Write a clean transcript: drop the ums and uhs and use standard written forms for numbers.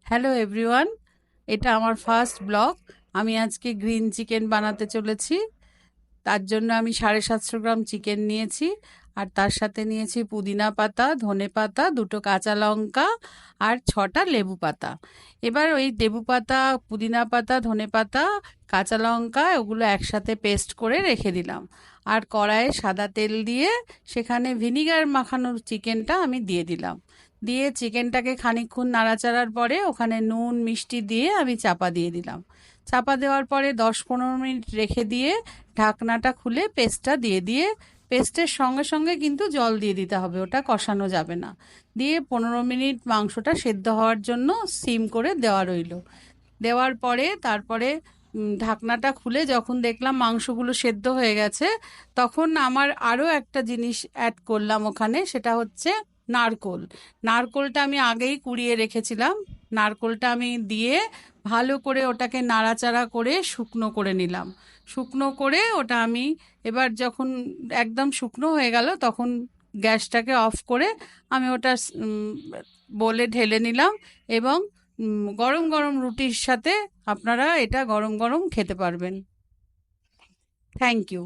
Hello everyone, এটা আমার first blog. আমি আজকে গ্রিন চিকেন বানাতে চলেছি। তার জন্য আমি 750 গ্রাম চিকেন নিয়েছি, আর তার সাথে নিয়েছি পুদিনা পাতা, ধনে পাতা, দুটো কাঁচা লঙ্কা আর 6টা লেবু পাতা। এবার ওই লেবু পাতা, পুদিনা পাতা, ধনে পাতা, কাঁচা লঙ্কা ওগুলো একসাথে পেস্ট করে রেখে দিলাম। আর কড়াইয়ে সাদা তেল দিয়ে সেখানে ভিনিগার মাখানো চিকেনটা আমি দিয়ে দিলাম। দিয়ে চিকেনটাকে খানিকক্ষণ নাড়াচাড়ার পরে ওখানে নুন মিষ্টি দিয়ে আমি চাপা দিয়ে দিলাম। চাপা দেওয়ার পরে 10-15 মিনিট রেখে দিয়ে ঢাকনাটা খুলে পেস্টটা দিয়ে পেস্টের সঙ্গে সঙ্গে কিন্তু জল দিয়ে দিতে হবে, ওটা কষানো যাবে না। দিয়ে 15 মিনিট মাংসটা সেদ্ধ হওয়ার জন্য সিম করে দেওয়া রইল। দেওয়ার পরে তারপরে ঢাকনাটা খুলে যখন দেখলাম মাংসগুলো সেদ্ধ হয়ে গেছে, তখন আমার আরও একটা জিনিস অ্যাড করলাম ওখানে, সেটা হচ্ছে নারকোল। নারকোলটা আমি আগেই কুড়িয়ে রেখেছিলাম। নারকোলটা আমি দিয়ে ভালো করে ওটাকে নাড়াচাড়া করে শুকনো করে নিলাম। শুকনো করে ওটা আমি এবার যখন একদম শুকনো হয়ে গেল, তখন গ্যাসটাকে অফ করে আমি ওটা বলে ঢেলে নিলাম। এবং গরম গরম রুটির সাথে আপনারা এটা গরম গরম খেতে পারবেন। Thank you.